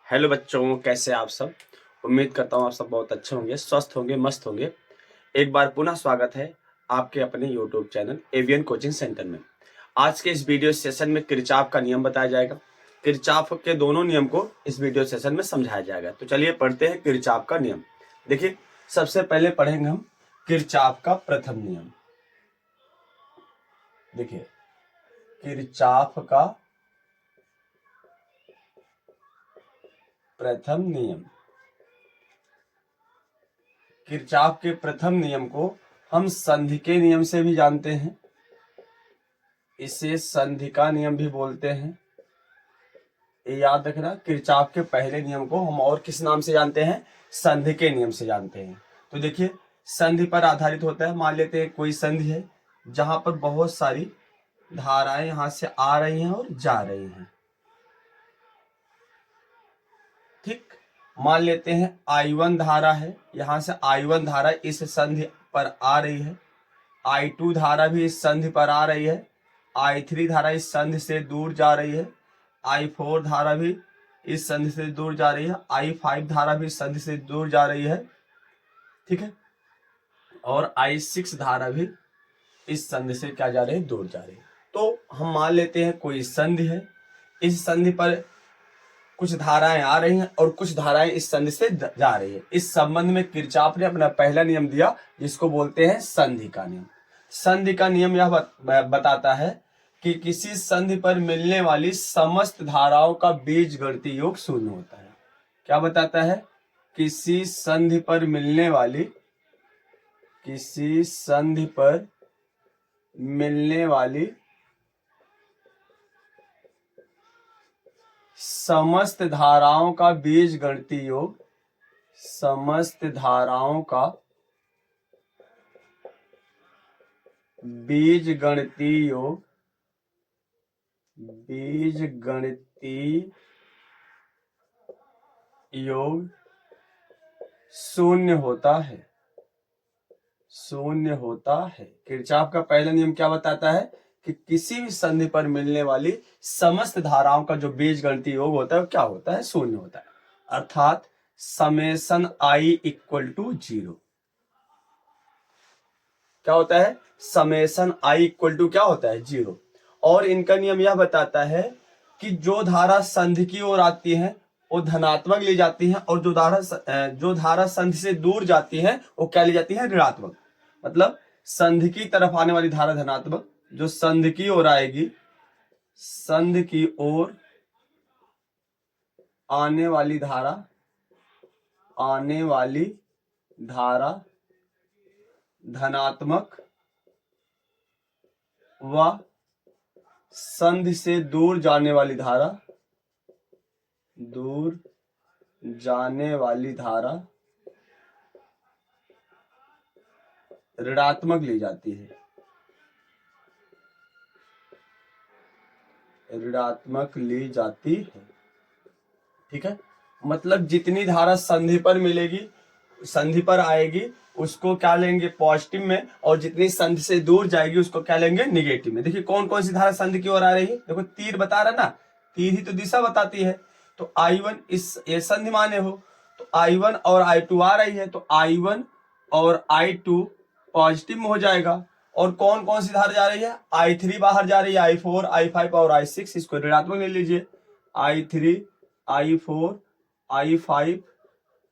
Hello बच्चों, कैसे आप सब। उम्मीद करता हूँ आप सब बहुत अच्छे होंगे, स्वस्थ होंगे, मस्त होंगे। एक बार पुनः स्वागत है आपके अपने YouTube channel avian coaching centre में। आज के इस वीडियो सेशन में किरचॉफ का नियम बताया जाएगा। किरचॉफ के दोनों नियम को इस वीडियो सेशन में समझाया जाएगा। तो चलिए पढ़ते हैं किरचॉफ का नियम। देखिए, सबसे पहले पढ़ेंगे हम किरचॉफ का प्रथम नियम। देखिए, किरचॉफ का प्रथम नियम। किरचॉफ के प्रथम नियम को हम संधि के नियम से भी जानते हैं। इसे संधि का नियम भी बोलते हैं। ये याद रखना, किरचॉफ के पहले नियम को हम और किस नाम से जानते हैं? संधि के नियम से जानते हैं। तो देखिए, संधि पर आधारित होता है। मान लेते हैं कोई संधि है जहां पर बहुत सारी धाराएं यहां से आ रही हैं और जा रही हैं। ठीक, मान लेते हैं I1 धारा है, यहां से I1 धारा इस संधि पर आ रही है। I2 धारा भी इस संधि पर आ रही है। I3 धारा इस संधि से दूर जा रही है। I4 धारा भी इस संधि से दूर जा रही है। I5 धारा भी इस संधि से दूर जा रही है। ठीक है, और I6 धारा भी इस संधि से क्या जा रही है? दूर जा रही है। तो हम मान लेते हैं कोई संधि है, इस संधि पर कुछ धाराएं आ रही हैं और कुछ धाराएं इस संधि से जा रही है। इस संबंध में किरचॉफ ने अपना पहला नियम दिया, जिसको बोलते हैं संधि का नियम। संधि का नियम यह बताता है कि किसी संधि पर मिलने वाली समस्त धाराओं का बीजगणितीय योग शून्य होता है। क्या बताता है? किसी संधि पर मिलने वाली समस्त धाराओं का बीजगणितीय योग, समस्त धाराओं का बीजगणितीय योग शून्य होता है। किरचॉफ का पहला नियम क्या बताता है? कि किसी भी संधि पर मिलने वाली समस्त धाराओं का जो बीजगणितीय योग होता है वो क्या होता है? शून्य होता है। अर्थात समेशन I इक्वल टू 0। क्या होता है? समेशन I इक्वल टू क्या होता है? 0। और इनका नियम यह बताता है कि जो धारा संधि की ओर आती है वो धनात्मक ली जाती है, और जो धारा संधि से दूर जाती है वो क्या ली जाती है? ऋणात्मक। मतलब संधि की तरफ आने वाली धारा धनात्मक, जो संधि की ओर आएगी, संधि की ओर आने वाली धारा धनात्मक व संधि से दूर जाने वाली धारा ऋणात्मक ली जाती है। ठीक है, मतलब जितनी धारा संधि पर मिलेगी, संधि पर आएगी, उसको क्या लेंगे? पॉजिटिव में, और जितनी संधि से दूर जाएगी उसको क्या लेंगे? निगेटिव में। देखिए, कौन कौन सी धारा संधि की ओर आ रही है? देखो, तीर बता रहा ना, तीर ही तो दिशा बताती है। तो I1 ये संधि माने हो, तो I1 और I2 आ रही है, तो I1 और I2 पॉजिटिव में हो जाएगा। और कौन कौन सी धारा जा रही है? I3 बाहर जा रही है, I4, I5 और I6, इसको ऋणात्मक ले लीजिए। I3, I4, I5,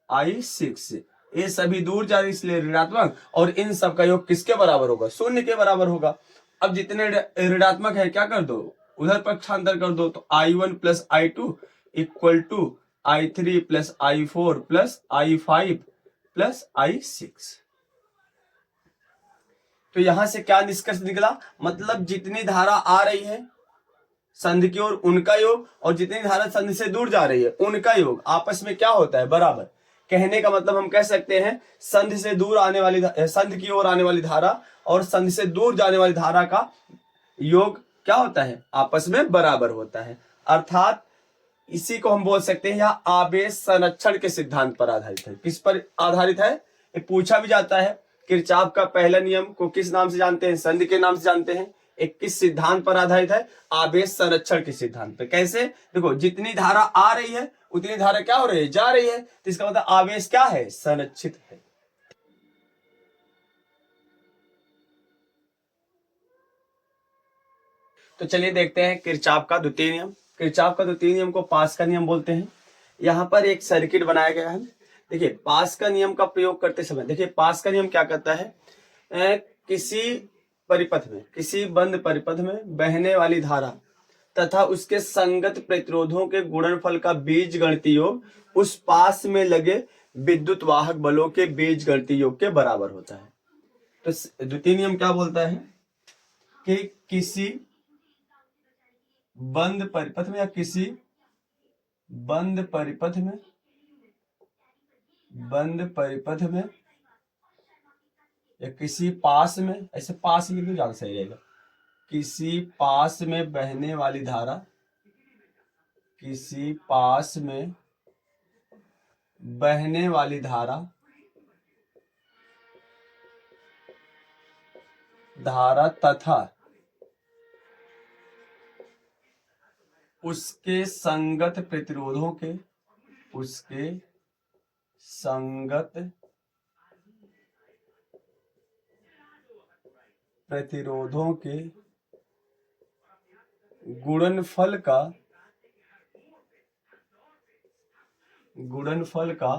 I6 ये सभी दूर जा रही, इसलिए ऋणात्मक। और इन सब का योग किसके बराबर होगा? शून्य के बराबर होगा। अब जितने ऋणात्मक है क्या कर दो? उधर पक्षांतर कर दो। तो I1 plus I2 equal to I3 plus I4 plus I5 plus I6। तो यहां से क्या निष्कर्ष निकला? मतलब जितनी धारा आ रही है संधि की ओर, उनका योग, और जितनी धारा संधि से दूर जा रही है उनका योग आपस में क्या होता है? बराबर। कहने का मतलब हम कह सकते हैं संधि से दूर आने वाली, संधि की ओर आने वाली धारा और संधि से दूर जाने वाली धारा का योग क्या होता है? आपस में बराबर होता है। अर्थात इसी को हम बोल सकते हैं यह आवेश संरक्षण के सिद्धांत पर आधारित है। किस पर आधारित है? ये पूछा भी जाता है। किरचॉफ का पहला नियम को किस नाम से जानते हैं? संधि के नाम से जानते हैं। एक किस सिद्धांत पर आधारित है? आवेश संरक्षण के सिद्धांत पर। कैसे? देखो, जितनी धारा आ रही है उतनी धारा क्या हो रही है, जा रही है। तो इसका मतलब आवेश क्या है, संरक्षित है। तो चलिए देखते हैं किरचॉफ का द्वितीय नियम। किरचॉफ का द्वितीय नियम को पास का नियम बोलते हैं। यहाँ पर एक सर्किट बनाया गया है। देखिए पास का नियम का प्रयोग करते समय, देखिए पास का नियम क्या करता है, किसी परिपथ में, किसी बंद परिपथ में बहने वाली धारा तथा उसके संगत प्रतिरोधों के गुणनफल का बीजगणितीय योग उस पास में लगे विद्युत वाहक बलों के बीजगणितीय योग के बराबर होता है। तो द्वितीय नियम क्या बोलता है कि किसी बंद परिपथ में या किसी बंद परिपथ में, बंद परिपथ में या किसी पास में, ऐसे पास लिख दो ज्यादा सही रहेगा, किसी पास में बहने वाली धारा, किसी पास में बहने वाली धारा, धारा तथा उसके संगत प्रतिरोधों के, उसके संगत प्रतिरोधों के गुणनफल का, गुणनफल का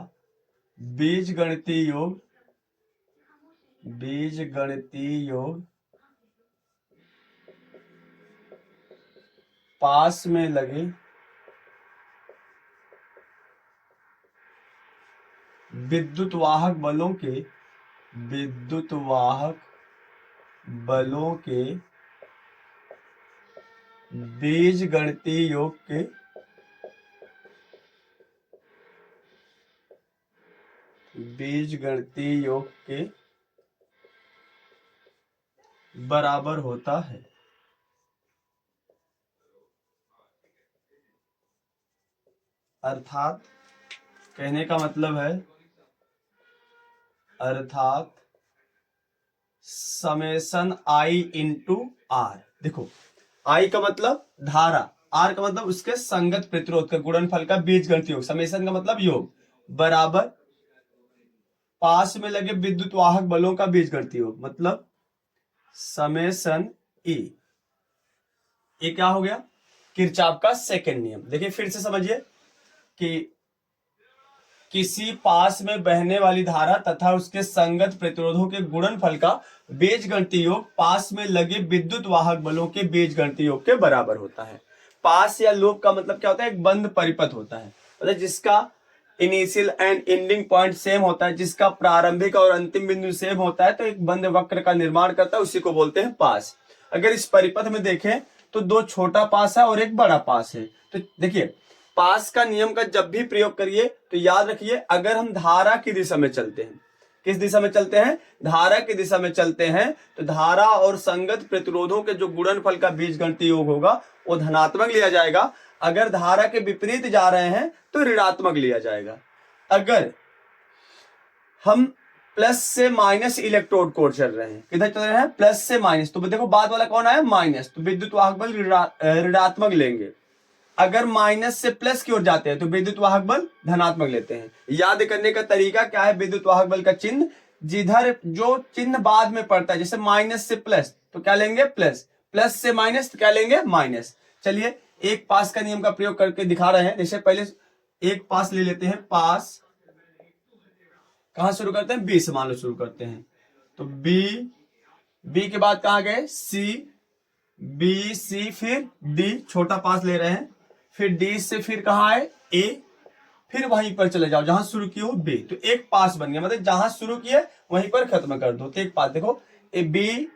बीजगणितीय योग, बीजगणितीय योग पास में लगे विद्युत वाहक बलों के, विद्युत वाहक बलों के बीजगणितीय योग के बीजगणितीय योग के बराबर होता है। अर्थात कहने का मतलब है, अर्थात समेशन आई इंटू आर। देखो आई का मतलब धारा, आर का मतलब उसके संगत प्रतिरोध का गुणनफल का बीजगणितीय योग, समेशन का मतलब योग, बराबर पास में लगे विद्युत वाहक बलों का बीजगणितीय योग, मतलब समेशन ई। ये क्या हो गया, किरचॉफ का सेकंड नियम। देखिए फिर से समझिए कि किसी पास में बहने वाली धारा तथा उसके संगत प्रतिरोधों के गुणनफल का बीजगणितीय योग पास में लगे विद्युत वाहक बलों के बीजगणितीय योग के बराबर होता है। पास या लूप का मतलब क्या होता है, एक बंद परिपथ होता है, मतलब जिसका initial and ending point same होता है, जिसका प्रारंभिक और अंतिम बिंदु सेम होता है, तो एक बंद वक्र का निर्माण करता है, उसी को बोलते हैं पास। अगर इस परिपथ में देखें तो दो छोटा पास है और एक बड़ा पास है। तो देखिए पास का नियम का जब भी प्रयोग करिए तो याद रखिए, अगर हम धारा की दिशा में चलते हैं, किस दिशा में चलते हैं, धारा की दिशा में चलते हैं, तो धारा और संगत प्रतिरोधों के जो गुणनफल का बीजगणितीय योग होगा वो धनात्मक लिया जाएगा। अगर धारा के विपरीत जा रहे हैं तो ऋणात्मक लिया जाएगा। अगर हम प्लस से माइनस इलेक्ट्रोड को चल रहे हैं, किधर चल रहे हैं, प्लस से माइनस, तो देखो बाद वाला कौन आया, माइनस, तो विद्युत वाहक बल ऋणात्मक लेंगे। अगर माइनस से प्लस की ओर जाते हैं तो विद्युत वाहक बल धनात्मक लेते हैं। याद करने का तरीका क्या है, विद्युत वाहक बल का चिन्ह, जिधर जो चिन्ह बाद में पड़ता है, जैसे माइनस से प्लस तो क्या लेंगे प्लस, प्लस से माइनस तो क्या लेंगे माइनस। चलिए एक पास का नियम का प्रयोग करके दिखा रहे हैं। जैसे पहले एक पास ले लेते हैं, पास कहां शुरू करते हैं, बी से मान लो शुरू करते हैं, तो बी के बाद कहां गए, सी, बी सी फिर डी, छोटा पास ले रहे हैं, फिर डी से फिर कहां आए ए, फिर वहीं पर चले जाओ जहां शुरू किए हो बी, तो एक पास बन गया, मतलब जहां शुरू किए वहीं पर खत्म कर दो, तो एक पास। देखो A B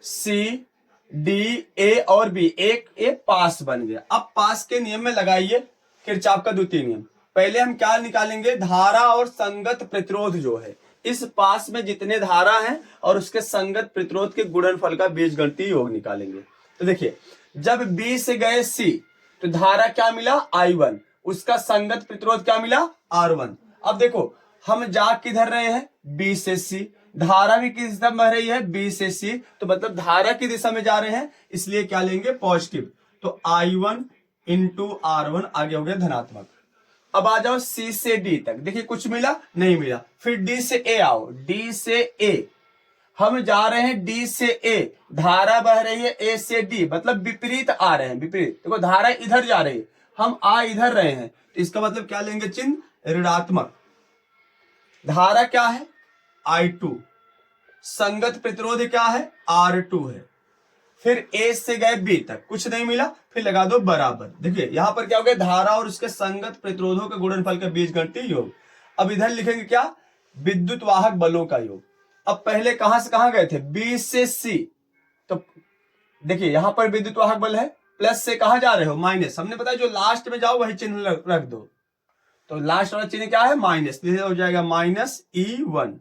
C D A और बी, एक पास बन गया। अब पास के नियम में लगाइए किरचॉफ का द्वितीय नियम। पहले हम क्या निकालेंगे, धारा और संगत प्रतिरोध जो है, इस पास में जितने धारा हैं और उसके संगत प्रतिरोध के गुणनफल का बीजगणितीय योग निकालेंगे। तो देखिए जब बी से गए सी तो धारा क्या मिला I1, उसका संगत प्रतिरोध क्या मिला R1। अब देखो हम जा किधर रहे हैं, बी से सी, धारा भी किस दिशा में बह रही है, बी से सी, तो मतलब धारा की दिशा में जा रहे हैं, इसलिए क्या लेंगे पॉजिटिव, तो I1 इंटू R1 आगे हो गया धनात्मक। अब आ जाओ सी से डी तक, देखिए कुछ मिला नहीं मिला। फिर डी से ए आओ, डी से ए हम जा रहे हैं, डी से ए धारा बह रही है ए से डी, मतलब विपरीत आ रहे हैं, विपरीत। देखो धारा इधर जा रही है, हम आ इधर रहे हैं, तो इसका मतलब क्या लेंगे चिन्ह ऋणात्मक। धारा क्या है I2, संगत प्रतिरोध क्या है R2 है। फिर ए से गए बी तक, कुछ नहीं मिला, फिर लगा दो बराबर। देखिए यहां पर क्या हो गया, धारा और उसके संगत प्रतिरोधों के गुणनफल के बीजगणितीय योग। अब इधर लिखेंगे क्या, विद्युत वाहक बलों का योग। अब पहले कहां से कहां गए थे, बी से सी, तो देखिए यहां पर विद्युत वाहक बल है, प्लस से कहां जा रहे हो, माइनस। हमने बताया जो लास्ट में जाओ वही चिन्ह रख दो, तो लास्ट वाला चिन्ह क्या है, माइनस, हो जाएगा -E1।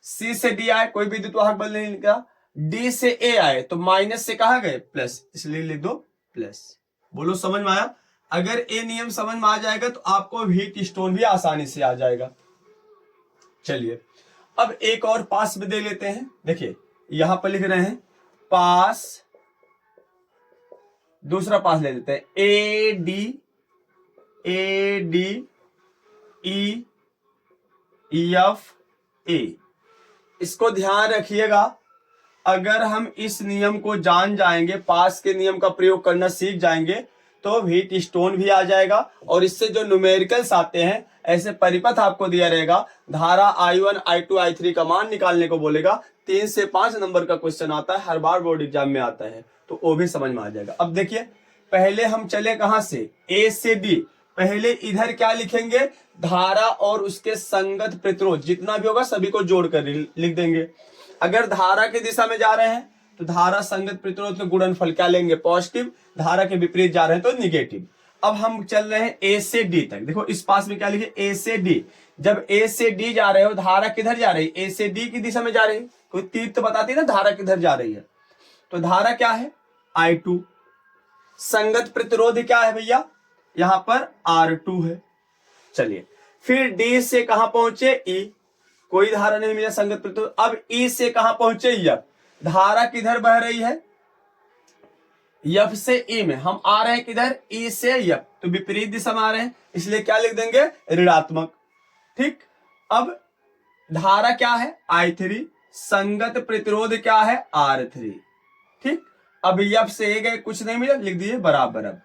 सी से डी आए, कोई विद्युत वाहक बल नहीं लिखा। डी से ए आए तो माइनस से कहां गए, प्लस, इसलिए लिख दो प्लस। बोलो समझ में आया। अगर ये नियम समझ में आ जाएगा तो आपको हीट स्टोन भी आसानी से आ जाएगा। चलिए अब एक और पास भी दे लेते हैं। देखिए यहां पर लिख रहे हैं पास, दूसरा पास ले लेते हैं, A D E F A. इसको ध्यान रखिएगा, अगर हम इस नियम को जान जाएंगे, पास के नियम का प्रयोग करना सीख जाएंगे, तो हीट स्टोन भी आ जाएगा। और इससे जो न्यूमेरिकल्स आते हैं, ऐसे परिपथ आपको दिया रहेगा, धारा I1 I2 I3 का मान निकालने को बोलेगा, 3 से 5 नंबर का क्वेश्चन आता है, हर बार बोर्ड एग्जाम में आता है, तो वो भी समझ में आ जाएगा। अब देखिए पहले हम चले कहां से, ए से डी। पहले इधर क्या लिखेंगे, धारा और उसके संगत प्रतिरोध जितना भी होगा सभी को जोड़कर लिख देंगे। अगर धारा की दिशा में जा रहे हैं तो धारा संगत प्रतिरोध का गुणनफल क्या लेंगे, पॉजिटिव। धारा के विपरीत जा रहे हैं तो निगेटिव। अब हम चल रहे हैं ए से डी तक। देखो इस पास में क्या लिखे, ए से डी। जब ए से डी जा रहे हो, धारा किधर जा रही है, ए से डी की दिशा में जा रही है। कोई तीर तो बताती है ना धारा किधर जा रही है। तो धारा क्या है I2, संगत प्रतिरोध क्या है भैया, यहां पर R2 है। चलिए फिर डी से कहां पहुंचे, ई, कोई धारा नहीं मिला संगत प्रतिरोध। अब ई से कहां पहुंचे, एफ। धारा किधर बह रही है, एफ से ई में। हम आ रहे हैं किधर, ई से एफ, तो विपरीत दिशा में आ रहे हैं, इसलिए क्या लिख देंगे, ऋणात्मक। ठीक, अब धारा क्या है I3, संगत प्रतिरोध क्या है R3। ठीक, अब एफ से ए गए, कुछ नहीं मिला, लिख दिए बराबर। अब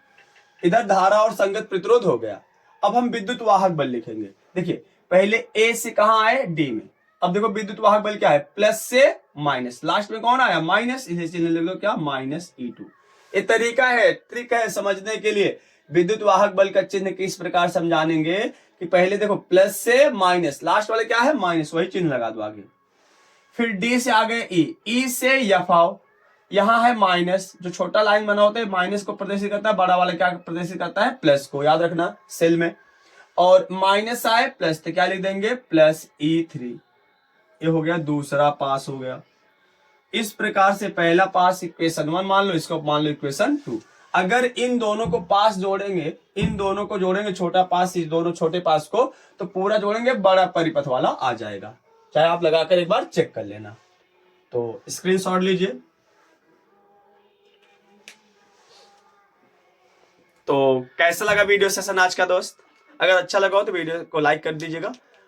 इधर धारा और संगत प्रतिरोध हो गया। अब हम विद्युत वाहक बल लिखेंगे। देखिए पहले ए से कहां आए, डी में। अब देखो विद्युत वाहक बल क्या है, प्लस से माइनस, लास्ट में कौन आया, माइनस, इसे चिन्ह लिख दो क्या, -E2। ये तरीका है, ट्रिक है समझने के लिए। विद्युत वाहक बल का चिन्ह किस प्रकार समझानेंगे कि पहले देखो प्लस से माइनस, लास्ट वाले क्या है माइनस, वही चिन्ह लगा दो आगे। फिर डी से आ गए ई से एफ आओ, यहां है माइनस, जो छोटा लाइन बना होता है माइनस को प्रदर्शित करता है, बड़ा वाला क्या प्रदर्शित करता है, प्लस को, याद रखना सेल में। और माइनस आए प्लस, तो क्या लिख देंगे, +E3। ये हो गया दूसरा पास हो गया। इस प्रकार से पहला पास इक्वेशन 1 मान लो, इसको मान लो इक्वेशन 2। अगर इन दोनों को पास जोड़ेंगे, इन दोनों को जोड़ेंगे, छोटा पास इस दोनों छोटे पास को, तो पूरा जोड़ेंगे बड़ा परिपथ वाला आ जाएगा। चाहे आप लगाकर एक बार चेक कर लेना। तो स्क्रीनशॉट लीजिए। तो कैसा लगा वीडियो सेशन आज का दोस्त, अगर अच्छा लगा हो तो वीडियो को लाइक कर दीजिएगा।